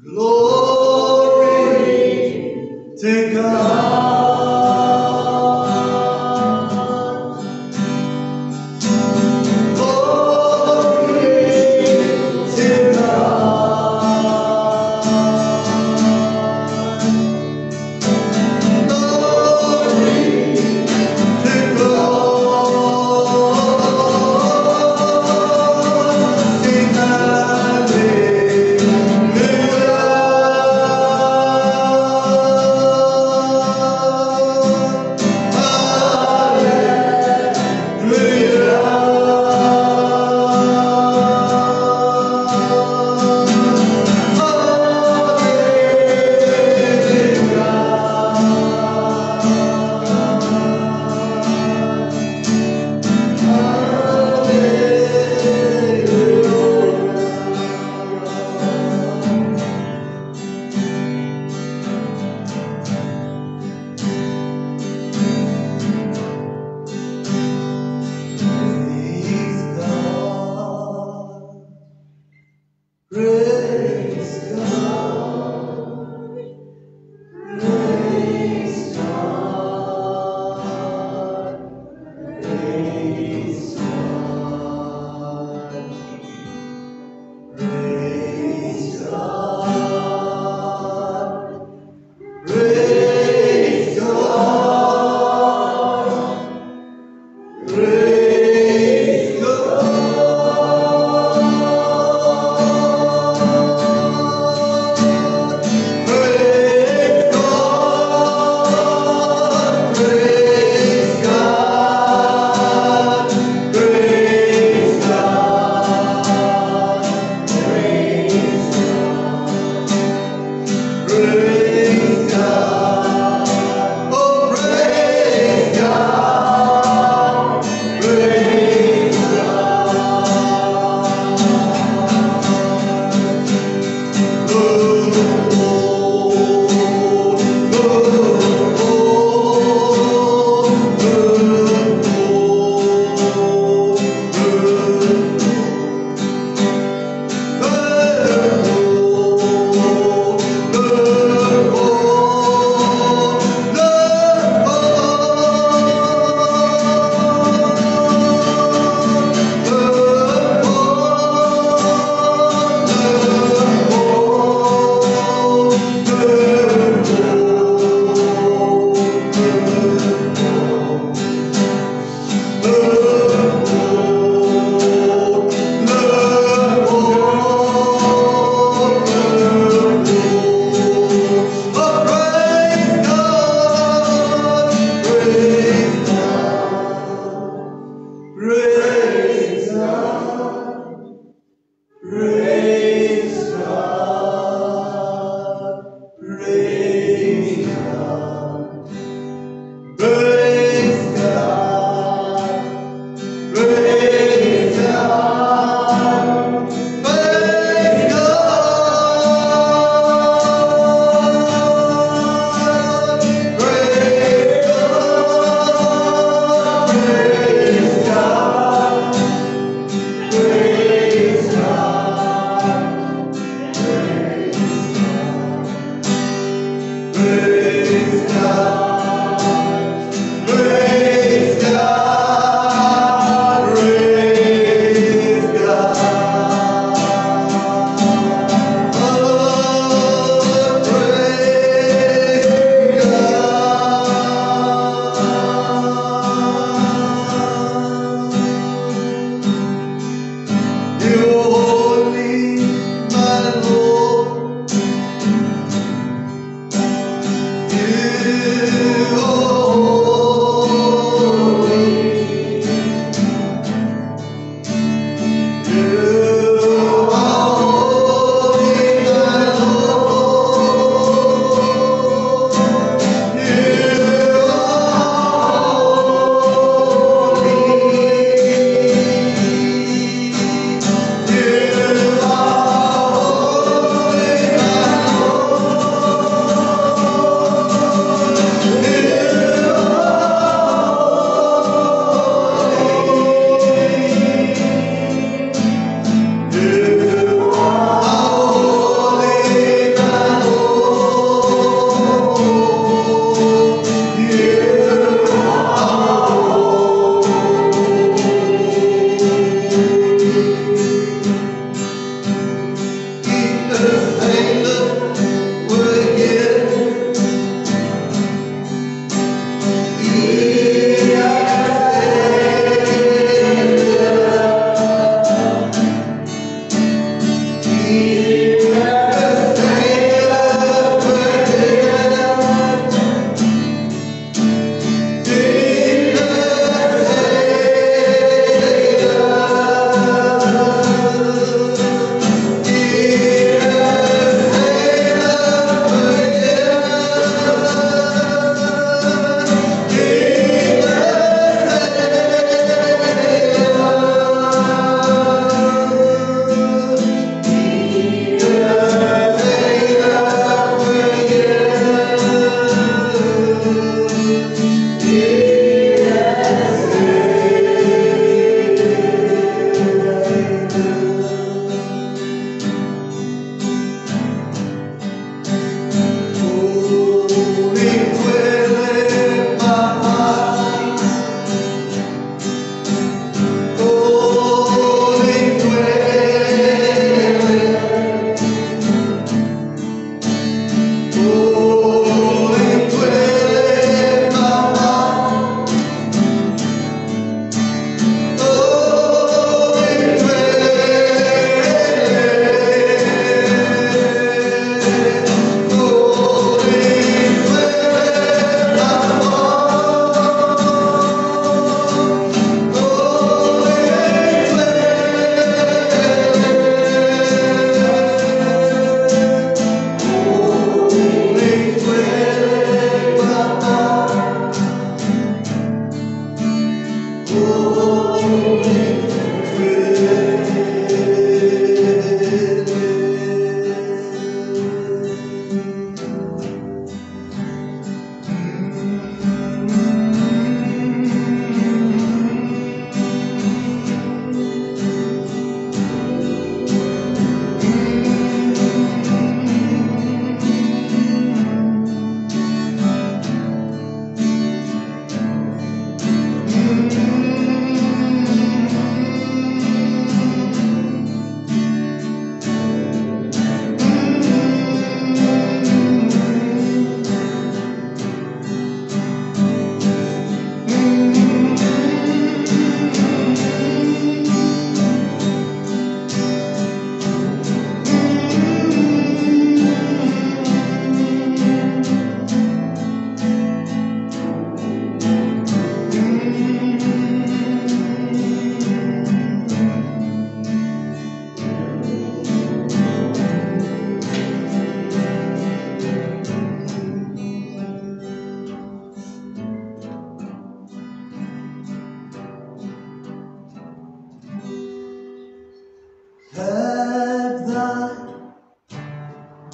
Glory to God. Glory to God. Glory to God. Sing praise God, praise God, praise God, praise God, praise God, praise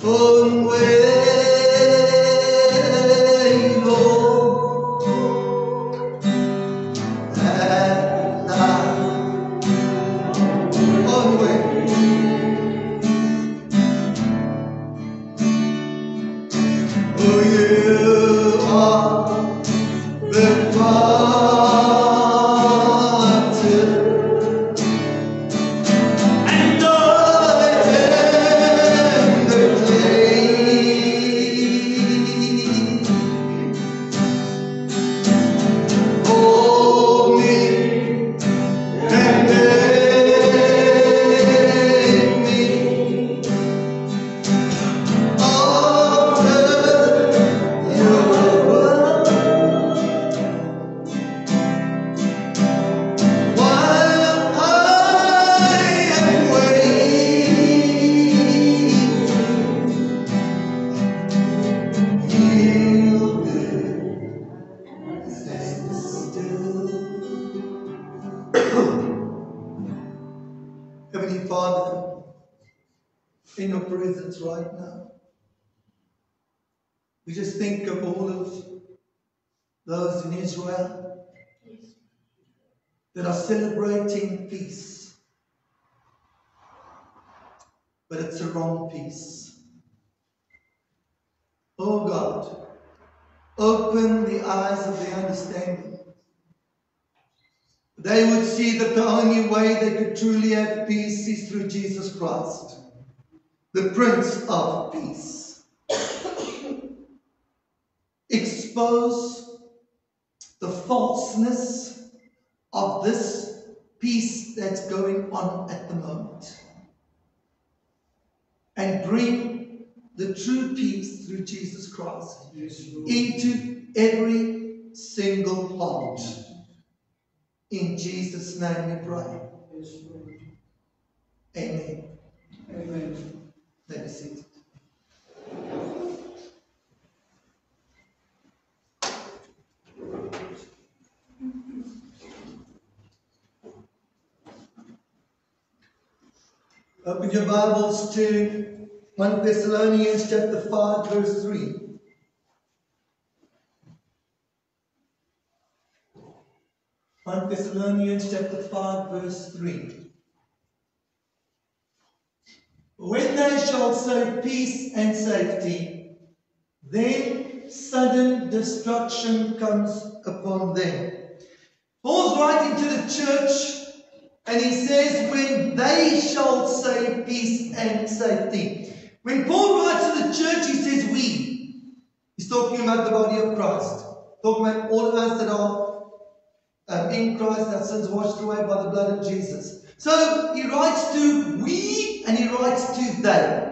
own way, Lord, and thy own way. Oh, you are the potter, and I am the clay. Hold me and make me after your word. While I am waiting, yielded and still. Heavenly Father, in your presence right now, we just think of all of those in Israel that are celebrating peace, but it's a wrong peace. Oh God, open the eyes of their understanding. They would see that the only way they could truly have peace is through Jesus Christ, the Prince of Peace. Expose the falseness of this peace that's going on at the moment, and bring the true peace through Jesus Christ into every single heart. In Jesus' name we pray. Amen. Amen. Let me sit. Open your Bibles to 1 Thessalonians chapter 5 verse 3. 1 Thessalonians chapter 5 verse 3. When they shall say peace and safety, then sudden destruction comes upon them. Paul's writing to the church, and he says, when they shall say peace and safety. When Paul writes to the church, he says we. He's talking about the body of Christ. Talking about all of us that are in Christ, our sins washed away by the blood of Jesus. So he writes to we and he writes to they.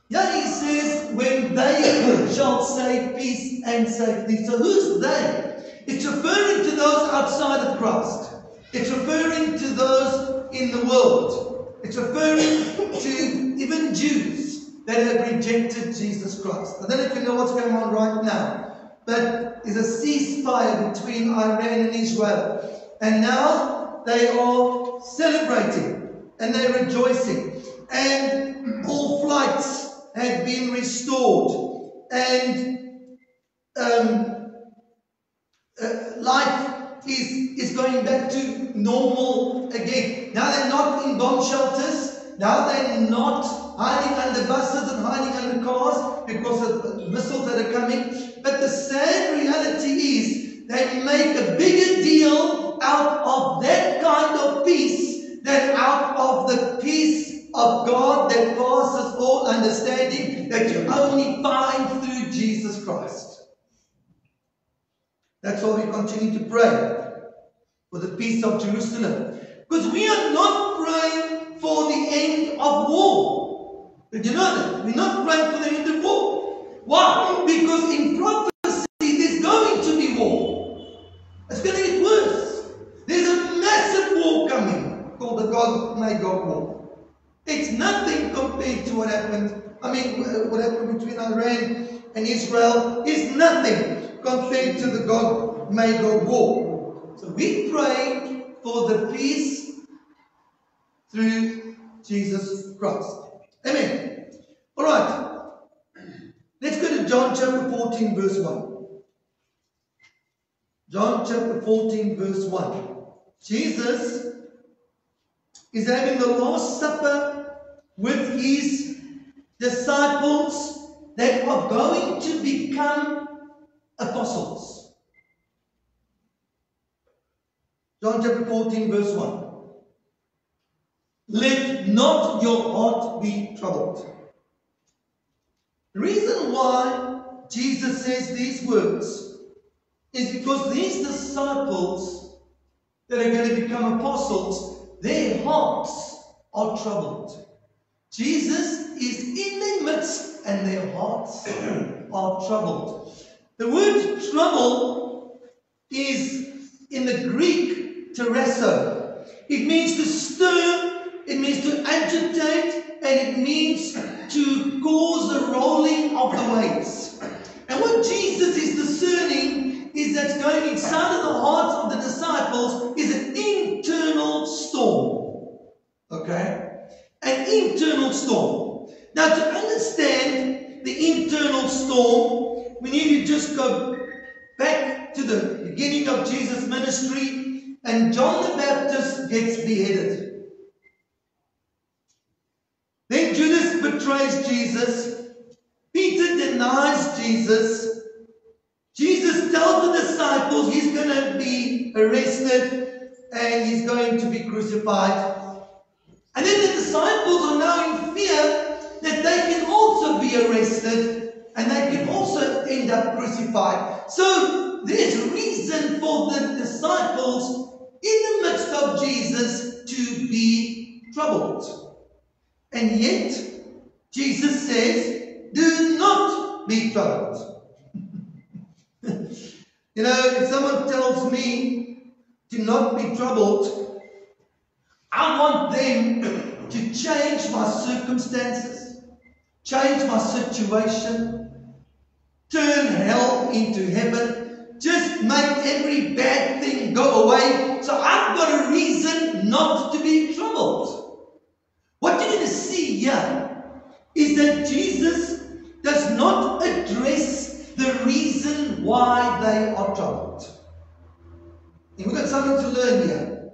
Yeah, he says, when they shall say peace and safety. So who's they? It's referring to those outside of Christ. It's referring to those in the world. It's referring to even Jews that have rejected Jesus Christ. I don't know if you know what's going on right now, but there's a ceasefire between Iran and Israel. And now they are celebrating and they're rejoicing. And all flights have been restored. And life is going back to normal again. Now they're not in bomb shelters. Now they're not hiding under buses and hiding under cars because of the missiles that are coming. But the sad reality is they make a bigger deal out of that kind of peace than out of the peace of God that passes all understanding that you only find through Jesus Christ. That's why we continue to pray for the peace of Jerusalem. Because we are not praying for the end of war. Did you know that? We're not praying for the end of war. Why? Because in prophecy there's going to be war. It's going to get worse. There's a massive war coming called the Gog-Magog war. It's nothing compared to what happened. What happened between Iran and Israel is nothing compared to the Gog-Magog war. So we pray for the peace through Jesus Christ. Amen. All right. John chapter 14 verse 1. John chapter 14 verse 1. Jesus is having the Last Supper with his disciples that are going to become apostles. John chapter 14 verse 1. Let not your heart be troubled. The reason why Jesus says these words is because these disciples that are going to become apostles, their hearts are troubled. Jesus is in their midst and their hearts are troubled. The word trouble is in the Greek terresso. It means to stir, it means to agitate, and it means to cause a rolling of the waves. And what Jesus is discerning is that's going inside of the hearts of the disciples is an internal storm. Okay? An internal storm. Now, to understand the internal storm, we need to just go back to the beginning of Jesus' ministry, and John the Baptist gets beheaded. Then Judas betrays Jesus. Peter denies Jesus. Jesus tells the disciples he's going to be arrested and he's going to be crucified. And then the disciples are now in fear that they can also be arrested and they can also end up crucified. So there's reason for the disciples in the midst of Jesus to be troubled. And yet, Jesus says, do not be troubled. You know, if someone tells me to not be troubled, I want them to change my circumstances, change my situation, turn hell into heaven, just make every bad thing go away. So I've got a reason not to be troubled. What you're going to see here is that Jesus does not address the reason why they are troubled. And we've got something to learn here.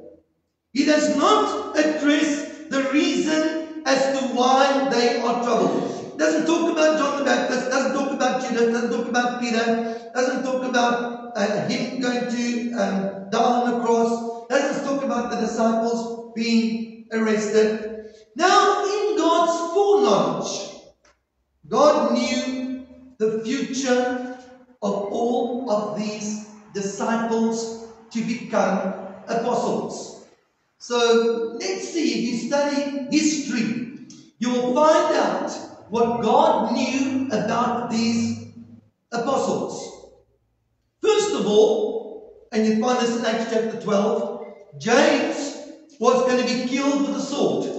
He does not address the reason as to why they are troubled. Doesn't talk about John the Baptist, doesn't talk about Judas, doesn't talk about Peter, doesn't talk about him going to die on the cross, doesn't talk about the disciples being arrested. Now, in God's foreknowledge, God knew the future of all of these disciples to become apostles. So, let's see, if you study history, you will find out what God knew about these apostles. First of all, and you find this in Acts chapter 12, James was going to be killed with a sword.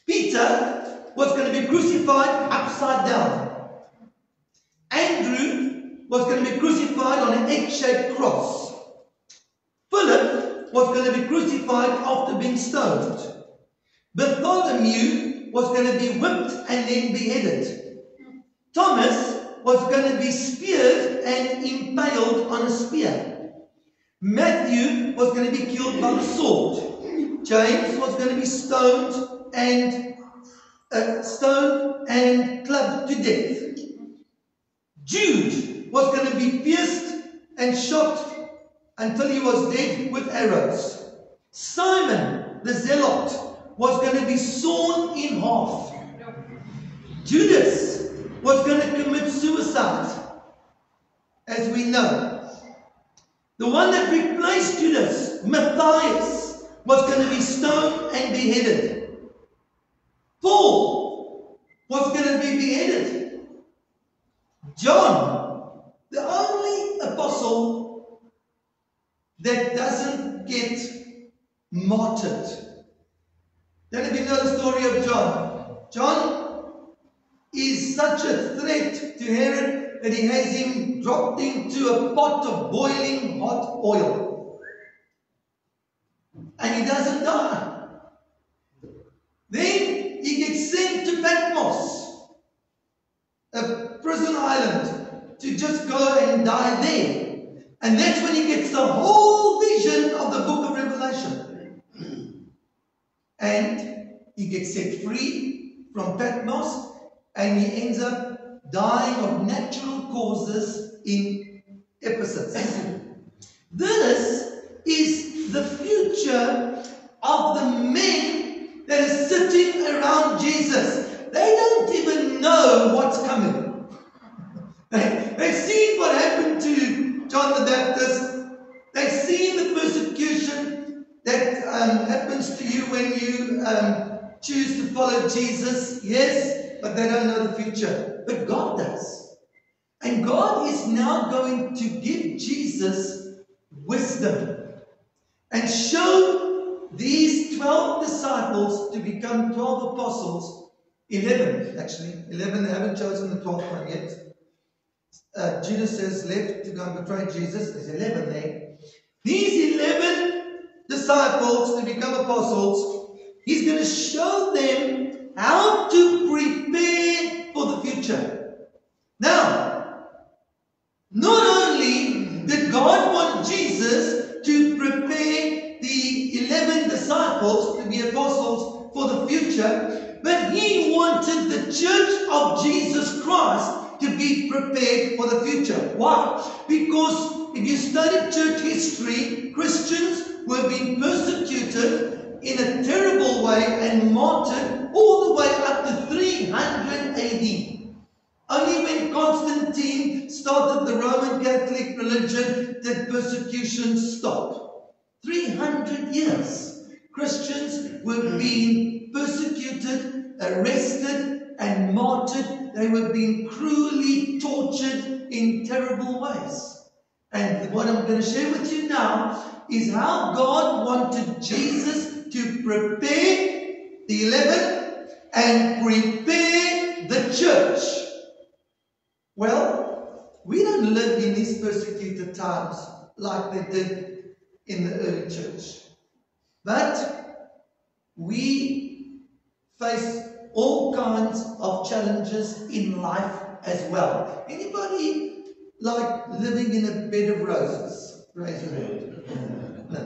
Peter was going to be crucified upside down. Andrew was going to be crucified on an egg-shaped cross. Philip was going to be crucified after being stoned. Bartholomew was going to be whipped and then beheaded. Thomas was going to be speared and impaled on a spear. Matthew was going to be killed by the sword. James was going to be stoned and clubbed to death. Jude was going to be pierced and shot until he was dead with arrows. Simon the Zealot was going to be sawn in half. Judas was going to commit suicide, as we know. The one that replaced Judas, Matthias, was going to be stoned and beheaded. Paul was going to be beheaded. John, the only apostle that doesn't get martyred. Then if you know the story of John, John is such a threat to Herod that he has him dropped into a pot of boiling hot oil. And he doesn't die. Then he gets sent to Patmos, a prison island to just go and die there. And that's when he gets the whole vision of the book of Revelation. And he gets set free from Patmos, and he ends up dying of natural causes in Ephesus. This is the future of the men that are sitting around Jesus. They don't even know what's coming. They've seen what happened to John the Baptist. They've seen the persecution that happens to you when you choose to follow Jesus. Yes, but they don't know the future. But God does. And God is now going to give Jesus wisdom and show these 12 disciples to become 12 apostles. 11, actually. 11, they haven't chosen the 12th one yet. Judas has left to go and betray Jesus. There's 11 there. These 11 disciples to become apostles, he's going to show them how to prepare for the future. Now, not only did God want Jesus to prepare the 11 disciples to be apostles for the future, but he wanted the church of Jesus Christ to be prepared for the future. Why? Because if you study church history, Christians were being persecuted in a terrible way and martyred all the way up to 300 AD. Only when Constantine started the Roman Catholic religion did persecution stop. 300 years. Christians were being persecuted, arrested, and martyred. They were being cruelly tortured in terrible ways. And what I'm going to share with you now is how God wanted Jesus to prepare the 11 and prepare the church. Well, we don't live in these persecuted times like they did in the early church. But we face all kinds of challenges in life as well. Anybody like living in a bed of roses? Raise your hand. No.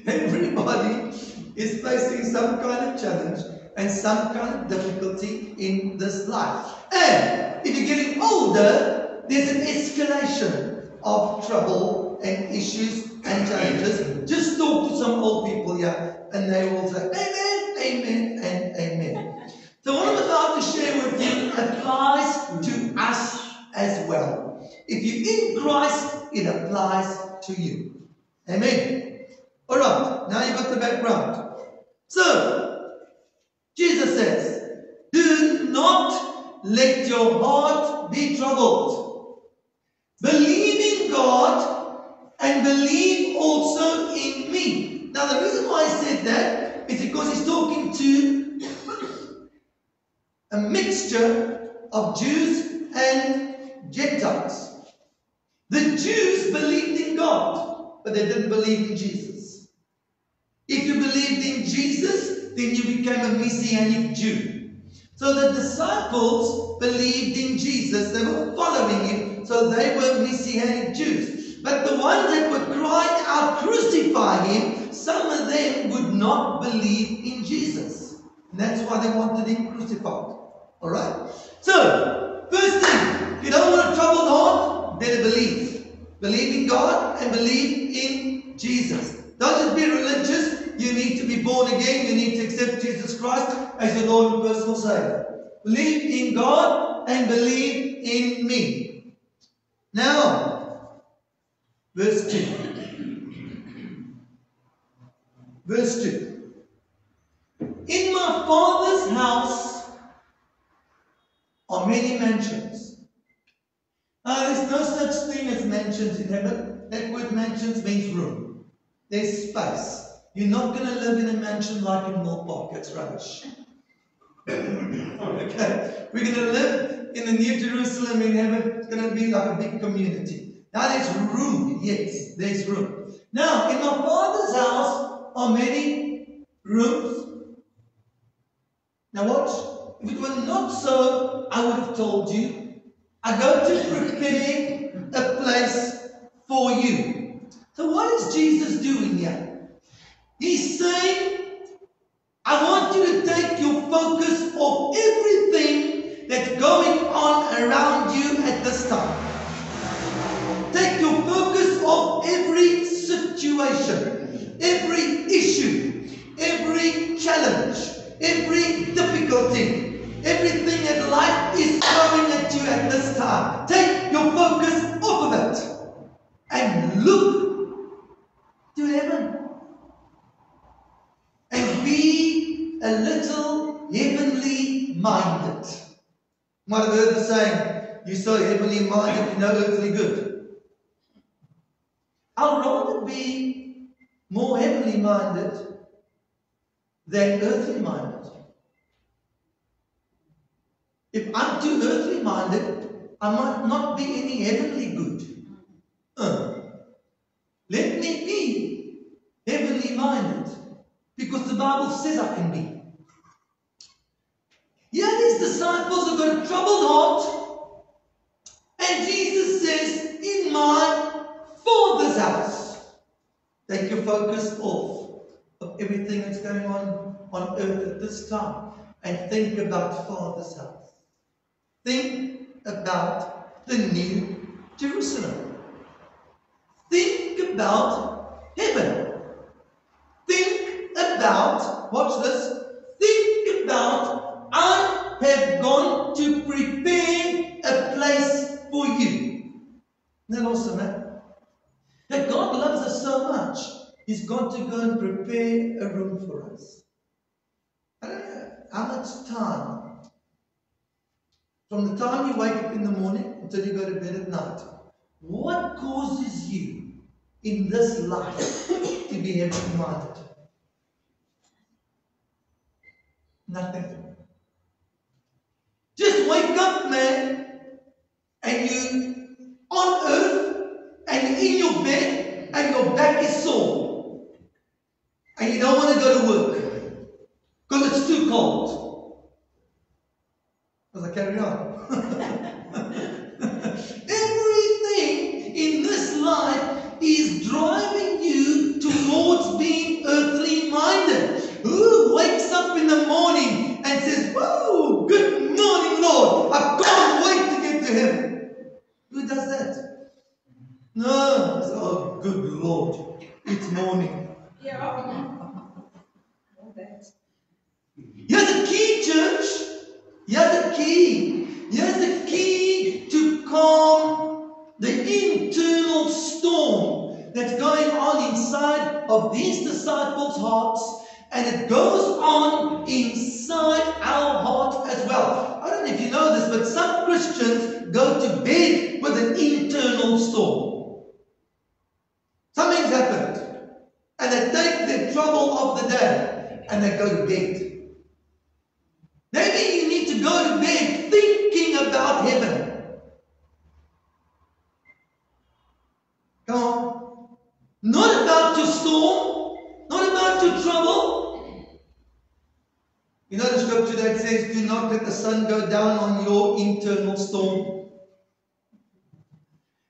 Everybody is facing some kind of challenge and some kind of difficulty in this life. And if you're getting older, there's an escalation of trouble and issues and challenges. Just talk to some old people here and they will say, amen, amen, and amen. So what I'm about to share with you applies to us as well. If you're in Christ, it applies to you. Amen. Alright, now you've got the background. So, Jesus says, do not let your heart be troubled. Believe in God and believe also in me. Now the reason why I said that is because he's talking to a mixture of Jews and Gentiles. The Jews believed in God, but they didn't believe in Jesus. If you believed in Jesus, then you became a Messianic Jew. So the disciples believed in Jesus. They were following him, so they were Messianic Jews. But the ones that were crying out, crucify him, some of them would not believe in Jesus. And that's why they wanted him crucified. Alright? So, first thing, if you don't want a troubled heart, better believe. Believe in God and believe in Jesus. Don't just be religious. You need to be born again. You need to accept Jesus Christ as your Lord and personal Savior. Believe in God and believe in me. Now, verse 2. Verse 2. In my Father's house are many mansions. Now, there's no such thing as mansions in heaven. That word mansions means room. There's space. You're not going to live in a mansion like in Mill Park. That's rubbish. Okay. We're going to live in the New Jerusalem in heaven. It's going to be like a big community. Now there's room. Yes, there's room. Now, in my Father's house are many rooms. Now watch. If it were not so, I would have told you. I go to prepare a place for you. So what is Jesus doing here? He's saying, I want you to take your focus off everything that's going on around you at this time. Take your focus off every situation, every issue, every challenge, every difficulty, everything that life is throwing at you at this time. Take your focus off of it and look to heaven. And be a little heavenly minded. Might have heard the saying, you're so heavenly minded, you're no earthly good. I'll rather be more heavenly minded than earthly minded. If I'm too earthly minded, I might not be any heavenly good. Let me be heavenly minded, because the Bible says I can be. Here these disciples have got a troubled heart, and Jesus says, in my Father's house, take your focus off of everything that's going on earth at this time, and think about Father's house. Think about the New Jerusalem. Think about heaven. Think about, watch this, think about, I have gone to prepare a place for you. Isn't that awesome, man? That God loves us so much, He's gone to go and prepare a room for us. I don't know how much time, from the time you wake up in the morning until you go to bed at night, what causes you in this life to be heavenly minded? Nothing. Just wake up, man, and you on earth, and you're in your bed, and your back is sore, and you don't want to go to work because it's too cold. As I carry on. Everything in this life is driving you towards being earthly minded. Who wakes up in the morning and says, "Whoa, good morning, Lord. I can't wait to get to heaven." Who does that? No. It's, "Oh, good Lord. It's morning." Yeah. Here's the key, church. Here's the key. Here's the key to calm the internal storm that's going on inside of these disciples' hearts, and it goes on inside our heart as well. I don't know if you know this, but some Christians go to bed with an internal storm. Something's happened, and they take their trouble of the day and they go to bed. Maybe you need to go to bed thinking about heaven. Come on. Not about your storm, not about your trouble. You know the scripture that says, do not let the sun go down on your internal storm.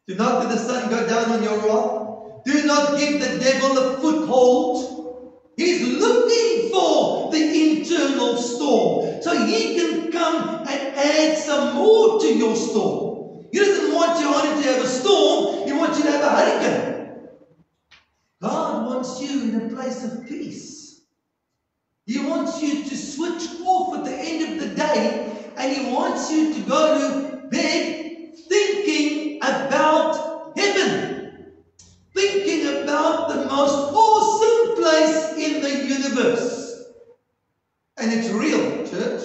Do not let the sun go down on your wrath. Do not give the devil a foothold. He's looking for the internal storm, so he can come and add some more to your storm. He doesn't want you only to have a storm, he wants you to have a hurricane. God wants you in a place of peace. He wants you to switch off at the end of the day, and he wants you to go to bed thinking about heaven. Thinking about the most awesome place in the universe. And it's real, church.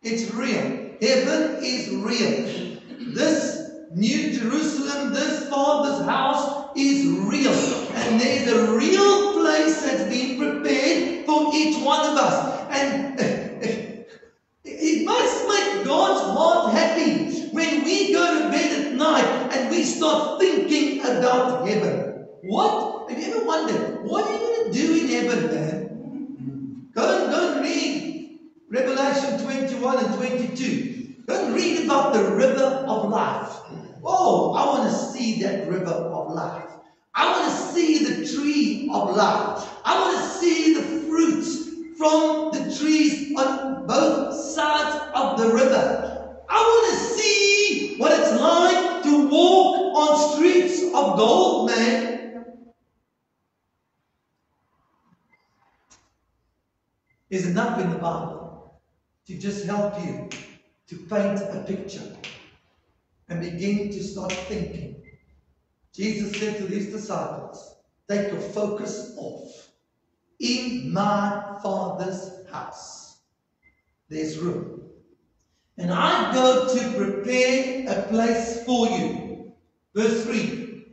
It's real. Heaven is real. This New Jerusalem, this Father's house is real. And there's a real place that's been prepared for each one of us. And it must make God's heart happy when we go to bed at night and we start thinking about heaven. What? Have you ever wondered, what are you going to do in heaven, man? Go and read Revelation 21 and 22. Don't read about the river of life. Oh, I want to see that river of life. I want to see the tree of life. I want to see the fruits from the trees on both sides of the river. I want to see what it's like to walk on streets of gold, man. There's enough in the Bible to just help you to paint a picture and begin to start thinking. Jesus said to his disciples, take your focus off. In my Father's house, there's room. And I go to prepare a place for you. Verse 3.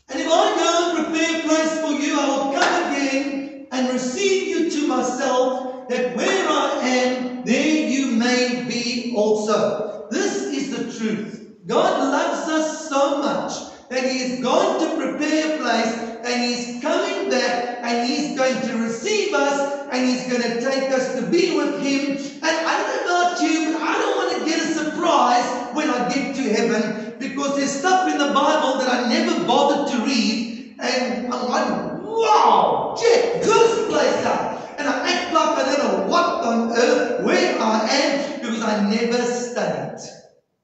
And if I go and prepare a place for you, I will come again and receive you to myself, that where I am, there you may be also. This is the truth. God loves us so much that He is going to prepare a place, and He's coming back, and He's going to receive us, and He's going to take us to be with Him. And I don't know about you, but I don't want to get a surprise when I get to heaven, because there's stuff in the Bible that I never bothered to read, and I'm like, wow, check this place out. And I act like I don't know what on earth, where I am, because I never studied.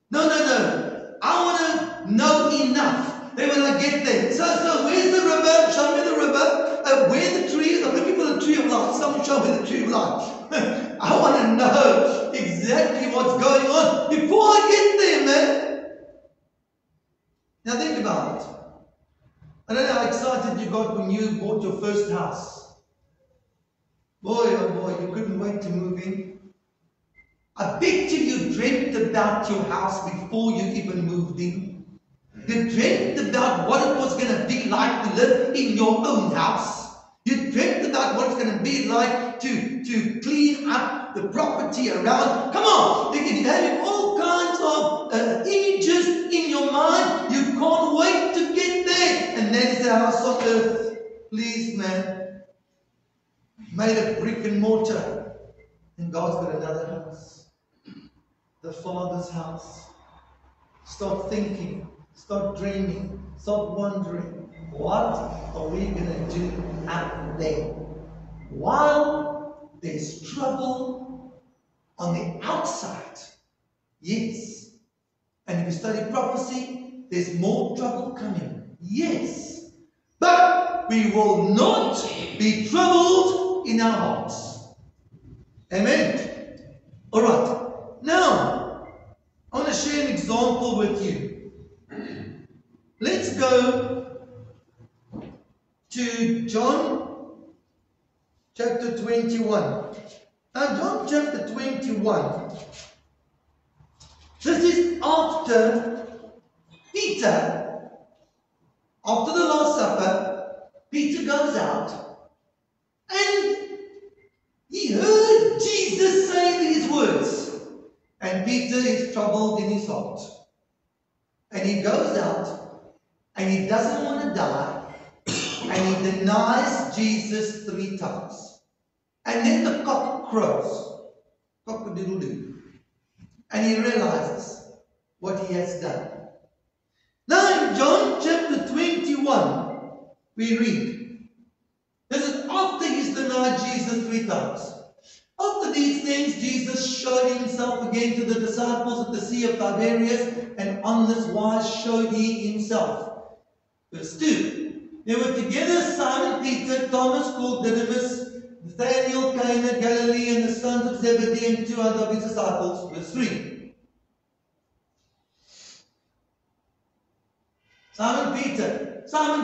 No. I want to know enough that when I get there. So where's the river? Show me the river. Where the tree is? I'm looking for the tree of life. Someone show me the tree of life. I want to know exactly what's going on before I get there, man. Now think about it. I don't know how excited you got when you bought your first house. Boy, oh boy, you couldn't wait to move in. I bet you dreamt about your house before you even moved in. You dreamt about what it was going to be like to live in your own house. You dreamt about what it's going to be like to clean up the property around. Come on, you're having all kinds of images in your mind. You can't wait to get there. And that is the house on earth. Please, man. Made of brick and mortar. And God's got another house. The Father's house. Start thinking, start dreaming, start wondering, what are we going to do out there? While there's trouble on the outside, yes. And if you study prophecy, there's more trouble coming, yes. But we will not be troubled in our hearts. Amen. All right. Now, I want to share an example with you. Let's go to John chapter 21. Now, John chapter 21. This is after Peter, after the Last Supper, Peter goes out and he heard Jesus say these words. And Peter is troubled in his heart. And he goes out and he doesn't want to die. And he denies Jesus 3 times. And then the cock crows. Cock-a-doodle-doo. And he realizes what he has done. Now in John chapter 21, we read. This is after he's denied Jesus 3 times. After these things, Jesus showed himself again to the disciples at the Sea of Tiberias, and on this wise showed he himself. Verse 2. There were together Simon Peter, Thomas called Didymus, Nathanael, Cana, Galilee, and the sons of Zebedee, and 2 other of his disciples. Verse 3. Simon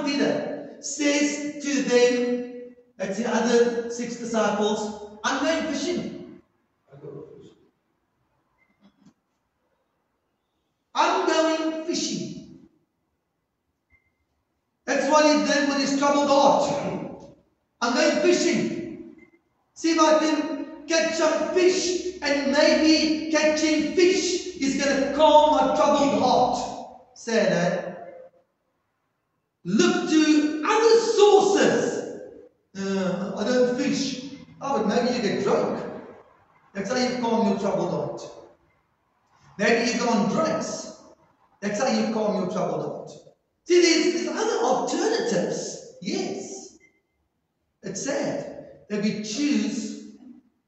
Peter says to them, that's the other 6 disciples, I'm going fishing. I'm going fishing. That's what he did with his troubled heart. I'm going fishing. See if I can catch some fish, and maybe catching fish is going to calm my troubled heart. Sad, eh? Look to other sources. I don't fish. Oh, but maybe you get drunk. That's how you calm your troubled heart. Maybe you go on drugs. That's how you calm your troubled heart. See, there's other alternatives. Yes. It's sad that we choose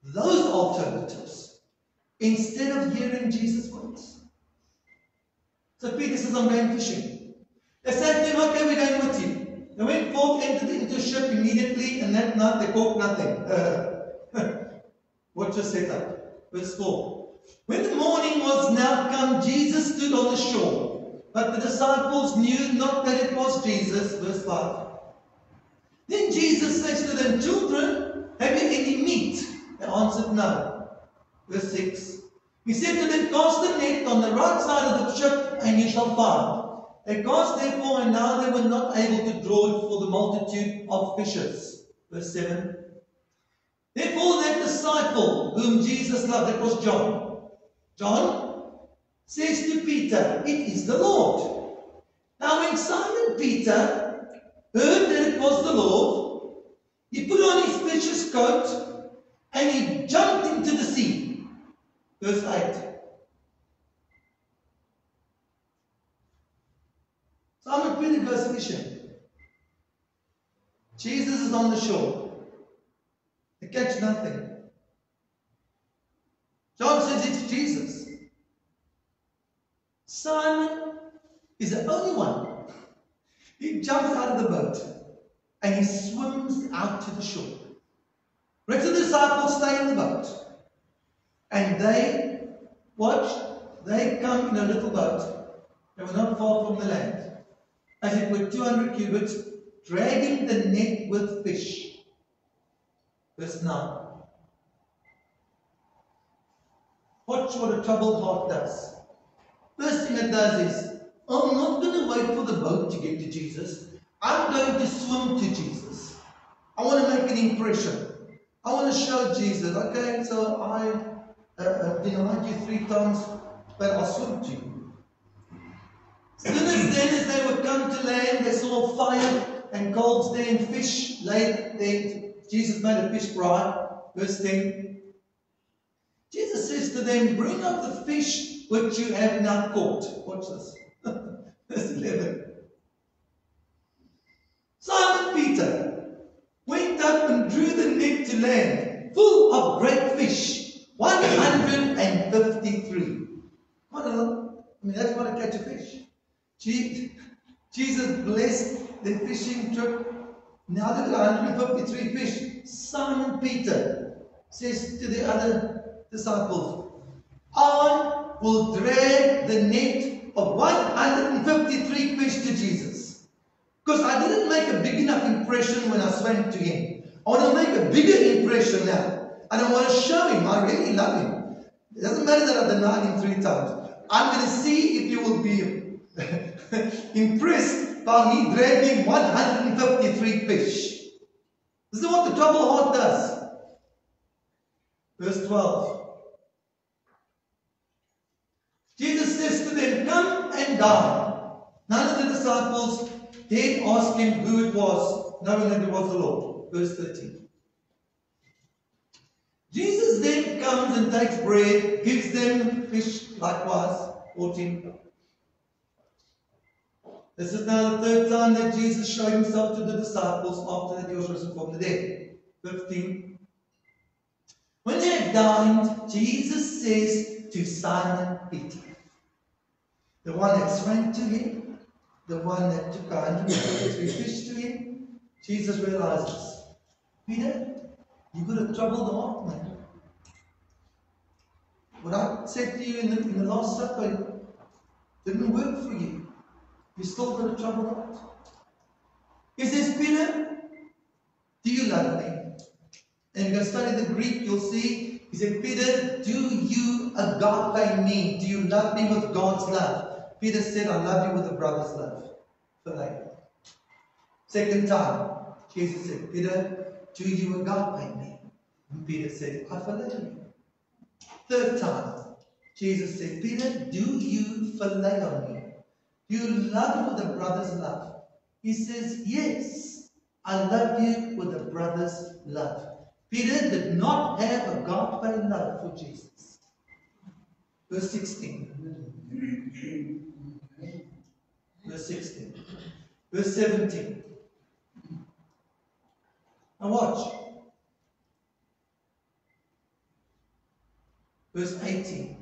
those alternatives instead of hearing Jesus' words. So Peter says, I'm going fishing. They said to him, okay, we're going with you. They went forth, entered into a ship immediately, and that night they caught nothing. What just set up? Verse 4. When the morning was now come, Jesus stood on the shore, but the disciples knew not that it was Jesus. Verse 5. Then Jesus says to them, children, have you any meat? They answered, no. Verse 6. He said to them, cast the net on the right side of the ship, and you shall find. They cast therefore, and now they were not able to draw it for the multitude of fishes. Verse 7. Therefore that disciple whom Jesus loved, that was John. John says to Peter, it is the Lord. Now when Simon Peter heard that it was the Lord, he put on his fisher's coat and he jumped into the sea. Verse 8. Simon Peter goes fishing. Jesus is on the shore. They catch nothing. John says it's Jesus. Simon is the only one. He jumps out of the boat and he swims out to the shore. The rest of the disciples stay in the boat. And they watch. They come in a little boat. They were not far from the land. As it were 200 cubits, dragging the net with fish. Verse 9. Watch what a troubled heart does. First thing it does is, I'm not going to wait for the boat to get to Jesus. I'm going to swim to Jesus. I want to make an impression. I want to show Jesus, okay, so I denied you 3 times, but I'll swim to you. As soon as they would come to land, they saw fire and coals there and fish laid there. Jesus made a fish fry. Verse 10. Jesus says to them, bring up the fish which you have now caught. Watch this. Verse 11. Simon Peter went up and drew the net to land, full of great fish, 153. Quite a lot. I mean, that's what I catch a fish. Jesus blessed the fishing trip. Now look at 153 fish. Simon Peter says to the other disciples, I will drag the net of 153 fish to Jesus. Because I didn't make a big enough impression when I swam to him. I want to make a bigger impression now. And I want to show him I really love him. It doesn't matter that I denied him 3 times. I'm going to see if you will be impressed by me dragging 153 fish. This is what the troubled heart does. Verse 12. Jesus says to them, come and dine. None of the disciples dared ask him who it was, knowing that it was the Lord. Verse 13. Jesus then comes and takes bread, gives them fish likewise. 14. This is now the 3rd time that Jesus showed himself to the disciples after that he was risen from the dead. 15. When they had dined, Jesus says to Simon Peter, the one that swam to him, the one that took 153 fish to him, Jesus realizes, Peter, you've got a troubled heart, man. What I said to you in the Last Supper didn't work for you. You still got a troubled heart. He says, Peter, do you love me? And if you go study the Greek, you'll see, he said, Peter, do you agape me? Do you love me with God's love? Peter said, I love you with a brother's love. Phileo. 2nd time, Jesus said, Peter, do you agape me? And Peter said, I phileo you. 3rd time, Jesus said, Peter, do you phileo me? Do you love me with a brother's love? He says, yes, I love you with a brother's love. Peter did not have agape love for Jesus. Verse 16. Verse 16. Verse 17. Now watch. Verse 18.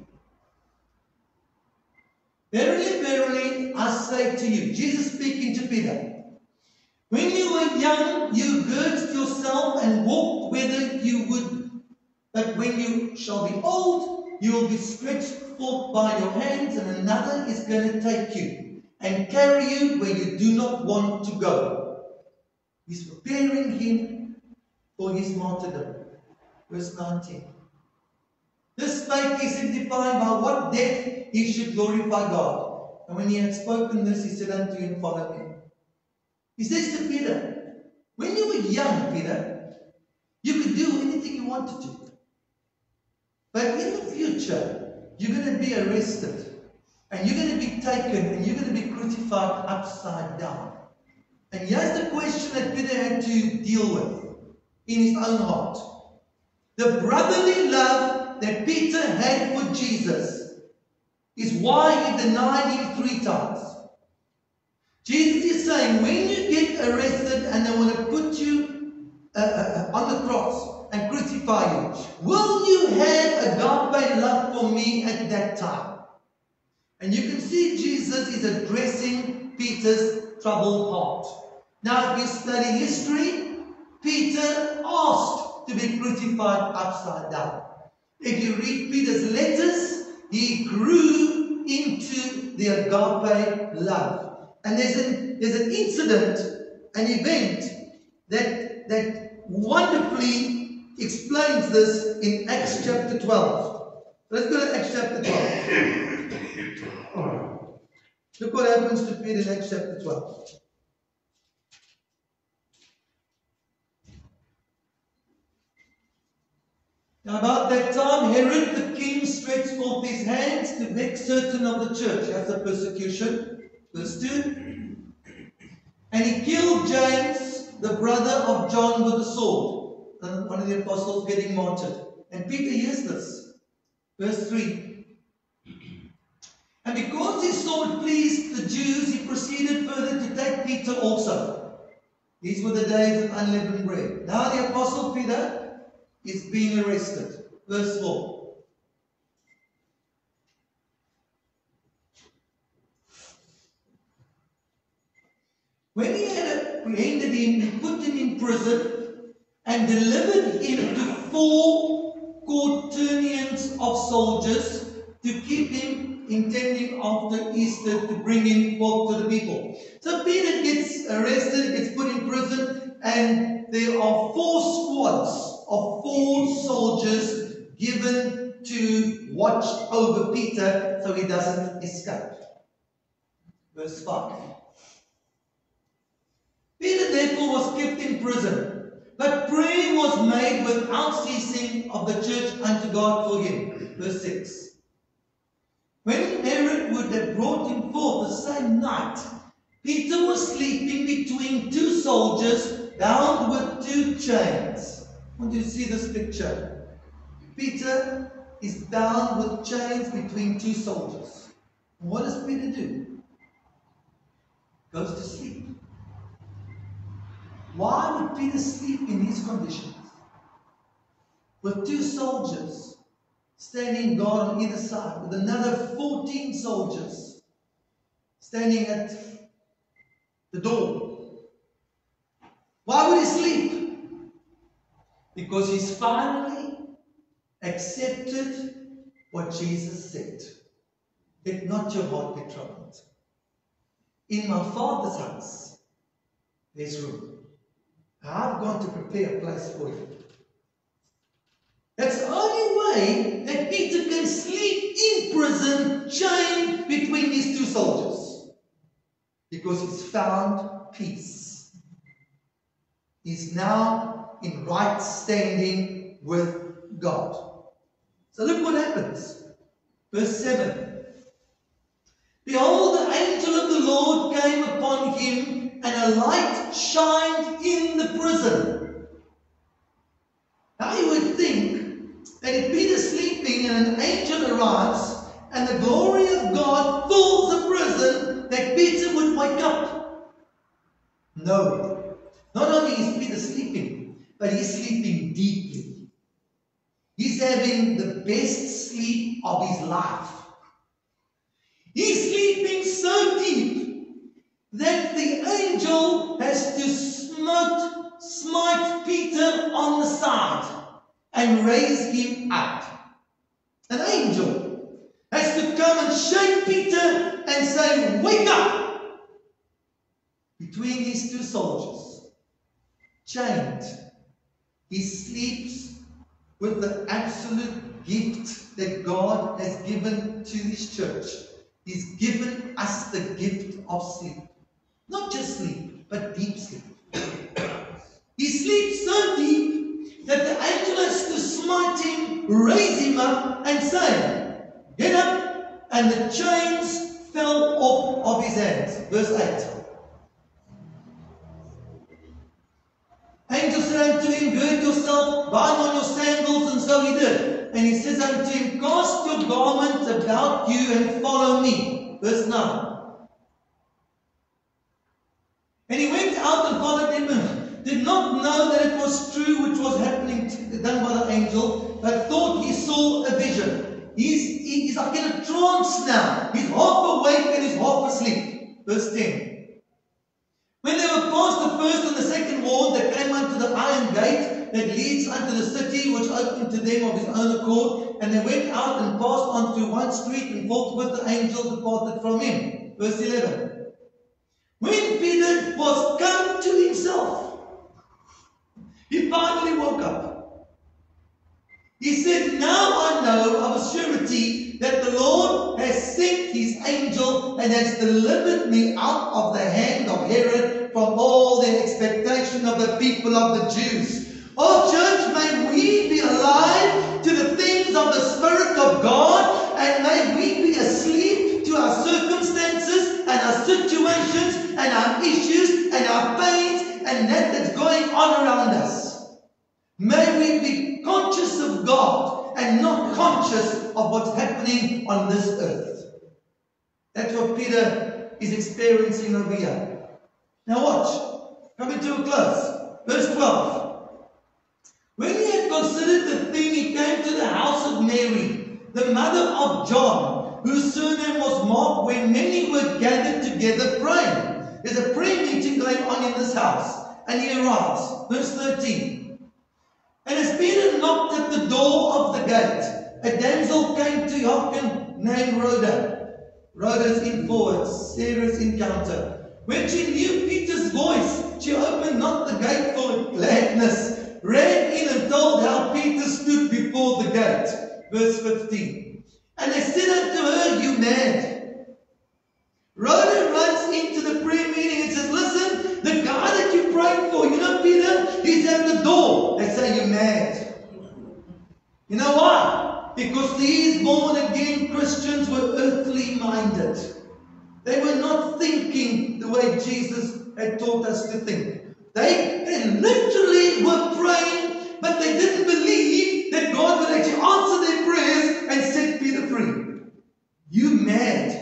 Verily, verily, I say to you, Jesus speaking to Peter, when you were young, you girded yourself and walked whither you would. But when you shall be old, you will be stretched forth by your hands, and another is going to take you and carry you where you do not want to go. He's preparing him for his martyrdom. Verse 19. This spake he signifying by what death he should glorify God. And when he had spoken this, he said unto him, follow me. He says to Peter, when you were young, Peter, you could do anything you wanted to. But in the future, you're going to be arrested. And you're going to be taken and you're going to be crucified upside down. And here's the question that Peter had to deal with in his own heart. The brotherly love that Peter had for Jesus is why he denied him 3 times. Jesus is saying, when you get arrested and they want to put you on the cross and crucify you, will you have agape love for me at that time? And you can see Jesus is addressing Peter's troubled heart. Now, if you study history, Peter asked to be crucified upside down. If you read Peter's letters, he grew into the agape love. And there's an incident, an event that wonderfully explains this in Acts chapter 12. Let's go to Acts chapter 12. Look what happens to Peter in Acts chapter 12. Now about that time, Herod the king stretched forth his hands to vex certain of the church. That's the persecution. Verse 2. And he killed James, the brother of John, with a sword. And one of the apostles getting martyred. And Peter hears this. Verse 3. And because his sword pleased the Jews, he proceeded further to take Peter also. These were the days of unleavened bread. Now the apostle Peter is being arrested. Verse 4. When he had apprehended him, he put him in prison and delivered him to 4 quaternions of soldiers to keep him, intending after Easter to bring him forth to the people. So Peter gets arrested, gets put in prison, and there are 4 squads of 4 soldiers given to watch over Peter so he doesn't escape. Verse 5. Peter therefore was kept in prison, but prayer was made without ceasing of the church unto God for him. Verse 6. When Herod would have brought him forth the same night, Peter was sleeping between 2 soldiers, bound with 2 chains. I want you to see this picture. Peter is bound with chains between 2 soldiers. And what does Peter do? Goes to sleep. Why would Peter sleep in these conditions? With 2 soldiers standing guard on either side, with another 14 soldiers standing at the door. Why would he sleep? Because he's finally accepted what Jesus said. Let not your heart be troubled. In my Father's house, there's room. I've gone to prepare a place for you. That's the only way that Peter can sleep in prison, chained between these 2 soldiers. Because he's found peace. He's now in right standing with God. So look what happens. Verse 7. Behold, the angel of the Lord came upon him, and a light shined in the prison. Now you would think that if Peter's sleeping and an angel arrives and the glory of God fills the prison, that Peter would wake up. No. Not only is Peter sleeping, but he's sleeping deeply. He's having the best sleep of his life. He's sleeping so deep that the angel has to smite Peter on the side and raise him up. An angel has to come and shake Peter and say, wake up! Between these two soldiers, chained, he sleeps with the absolute gift that God has given to this church. He's given us the gift of sleep. Not just sleep, but deep sleep. He sleeps so deep that the angel has to smite him, raise him up, and say, get up, and the chains fell off of his hands. Verse 8. Angel said unto him, gird yourself, bind on your sandals, and so he did. And he says unto him, cast your garment about you and follow me. Verse 9. And he went out and followed him, and did not know that it was true which was happening, done by the angel, but thought he saw a vision. He's like in a trance now. He's half awake and he's half asleep. Verse 10. When they were past the first and the second ward, they came unto the iron gate that leads unto the city, which opened to them of his own accord. And they went out and passed on through one street, and forthwith the angel departed from him. Verse 11. When Peter was come to himself, he finally woke up. He said, now I know of a surety that the Lord has sent his angel and has delivered me out of the hand of Herod from all the expectation of the people of the Jews. Oh church, may we be alive to the things of the Spirit of God, and may we be asleep to our circumstances and our situations and our issues and our pains and that's going on around us. May we be conscious of God and not conscious of what's happening on this earth. That's what Peter is experiencing over here. Now watch. Coming to a close. Verse 12. When he had considered the thing, he came to the house of Mary, the mother of John, whose surname was Mark, where many were gathered together praying. There's a prayer meeting going on in this house. And he arrives. Verse 13. And as Peter knocked at the door of the gate, a damsel came to hearken named Rhoda. Rhoda's in forward, Sarah's encounter. When she knew Peter's voice, she opened not the gate for gladness, ran in and told how Peter stood before the gate. Verse 15. And they said unto her, you mad. Rhoda runs into the prayer meeting and says, listen, the guy that you prayed for, you know Peter, he's at the door. They say, you're mad. You know why? Because these born again Christians were earthly minded. They were not thinking the way Jesus had taught us to think. They literally were praying, but they didn't believe that God would actually answer their prayers and set Peter free. You mad.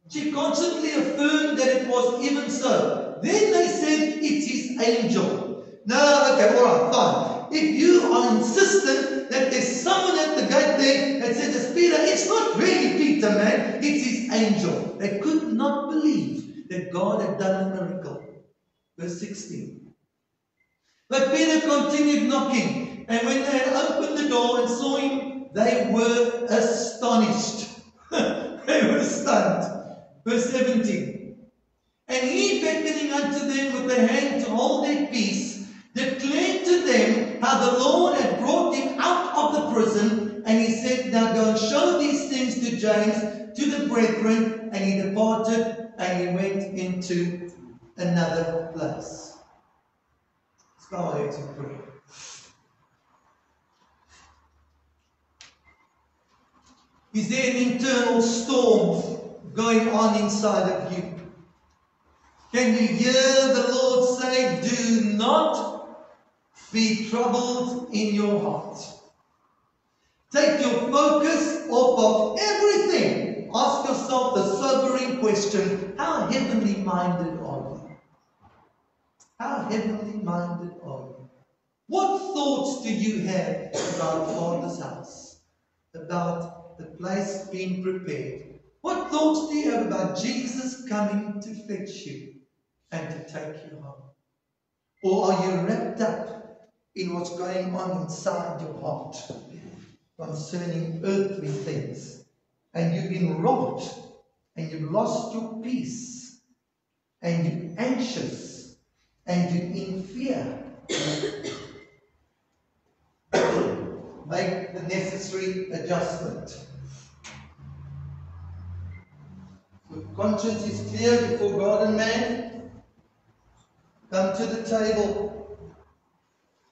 She constantly affirmed that it was even so. Then they said, it's his angel. No, okay, alright, fine. If you are insistent that there's someone at the gate there that says it's Peter, it's not really Peter, man. It's his angel. They could not believe that God had done a miracle. Verse 16. But Peter continued knocking, and when they had opened the door and saw him, they were astonished. They were stunned. Verse 17. And he, beckoning unto them with the hand to hold their peace, declared to them how the Lord had brought him out of the prison. And he said, now go and show these things to James, to the brethren. And he departed and he went into another place. Let's bow our heads and pray. Is there an internal storm going on inside of you? Can you hear the Lord say, do not be troubled in your heart. Take your focus off of everything. Ask yourself the sobering question, how heavenly minded are you? How heavenly minded are you? What thoughts do you have about Father's house? About the place being prepared? What thoughts do you have about Jesus coming to fetch you and to take you home? Or are you wrapped up in what's going on inside your heart concerning earthly things? And you've been robbed, and you've lost your peace, and you're anxious, and you're in fear. Make the necessary adjustment. Your conscience is clear before God and man. Come to the table.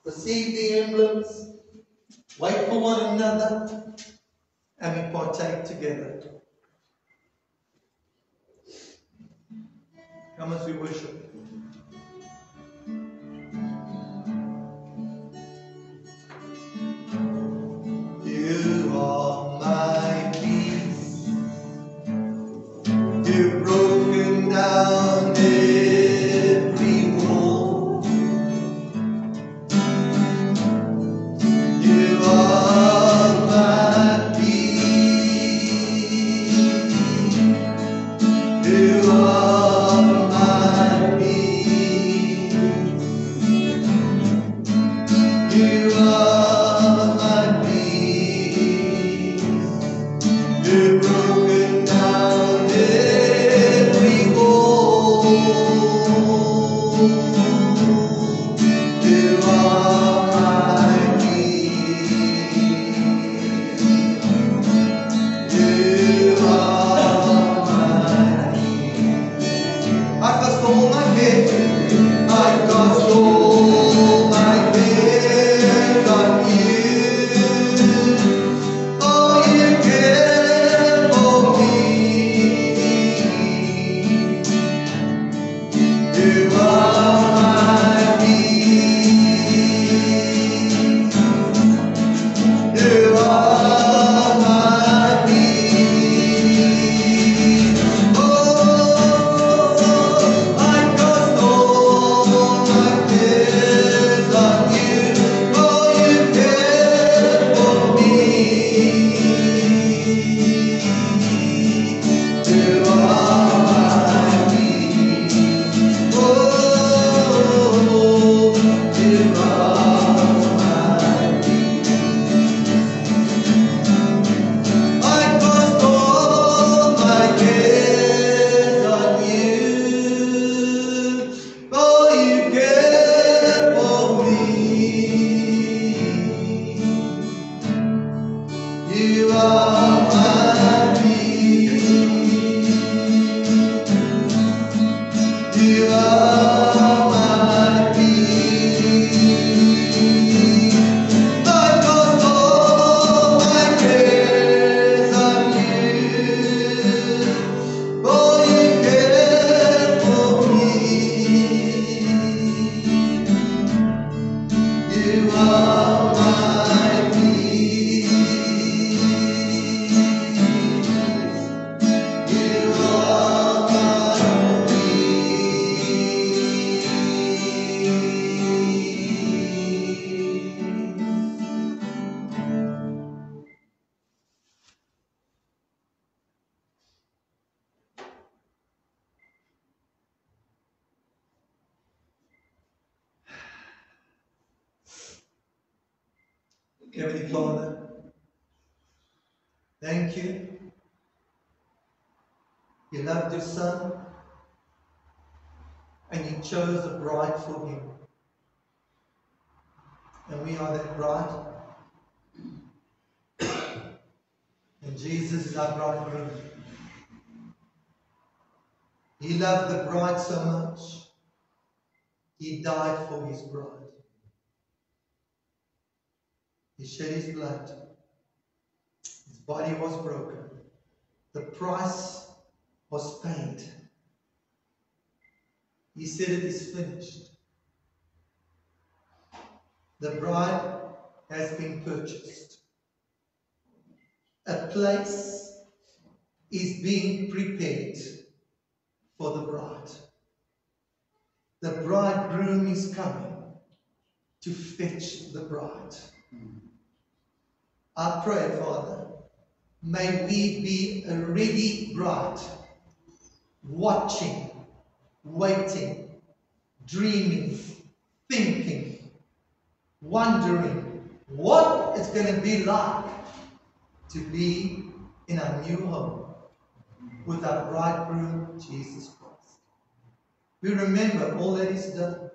Receive the emblems. Wait for one another. And we partake together. Come as we worship. You are my peace. You've broken down every wall. You are my peace. You are my peace. You are my peace. You've broken down every wall. You are my peace. You are my peace. I cast all my cares. I cast all my cares on you. Oh, you care for me. You are my peace. You are my peace. Oh, I cast all my cares on you. Oh, you care for me. You are my peace. Oh, you are my peace. I cast all my cares on you. Oh, you care for me. You are my peace. You are my peace. I cast all my cares on you. Oh, you care for me. You are my peace. You are my Heavenly Father, thank you. You loved your Son, and you chose a bride for him. And we are that bride. And Jesus is our bridegroom. He loved the bride so much, he died for his bride. He shed his blood. His body was broken. The price was paid. He said it is finished. The bride has been purchased. A place is being prepared for the bride. The bridegroom is coming to fetch the bride. I pray, Father, may we be a ready bride, watching, waiting, dreaming, thinking, wondering what it's going to be like to be in our new home with our bridegroom, Jesus Christ. We remember all that He's done.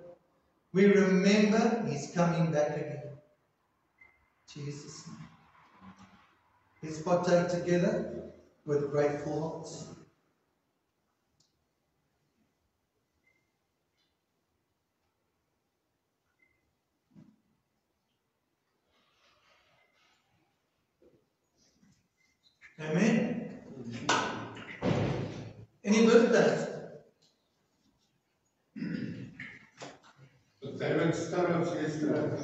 We remember He's coming back again. Jesus' name. Let's partake together with grateful hearts. Amen. Any birthdays? David Sturrops yesterday.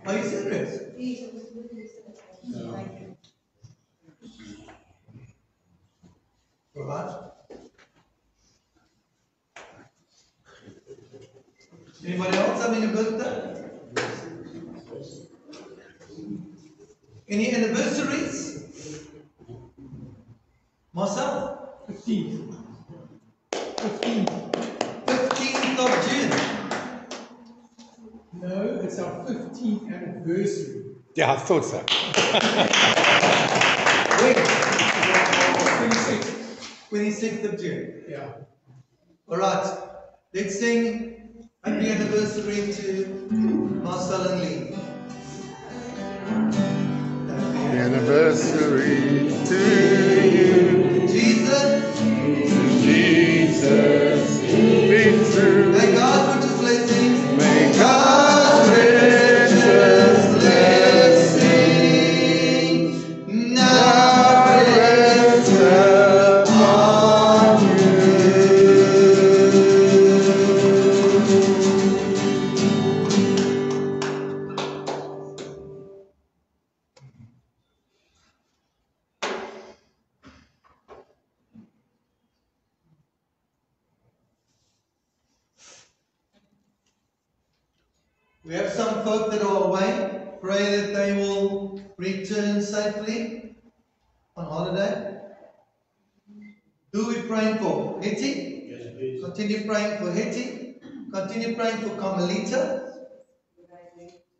Are you serious? No. All right. Anybody else having a birthday? Any anniversaries? Myself? 15th. 15th of June. No, it's our 15th anniversary. Yeah, I thought so. When? 26th of June. Yeah. All right. Let's sing happy anniversary to Marcel and Lee. Happy anniversary to you, Jesus. Jesus. Be true. May God put His blessings. May God richest blessing now rest upon you. We have some folk that are away. Pray that they will return safely on holiday. Who are we praying for? Hetty? Yes, please. Continue praying for Hetty. Continue praying for Carmelita.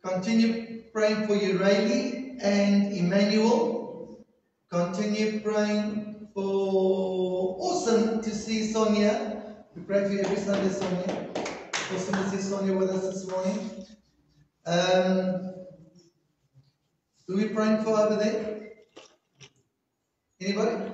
Continue praying for Ureli and Emmanuel. Continue praying for awesome to see Sonia. We pray for you every Sunday, Sonia. Awesome to see Sonia with us this morning. Who are we praying for over there? Anybody?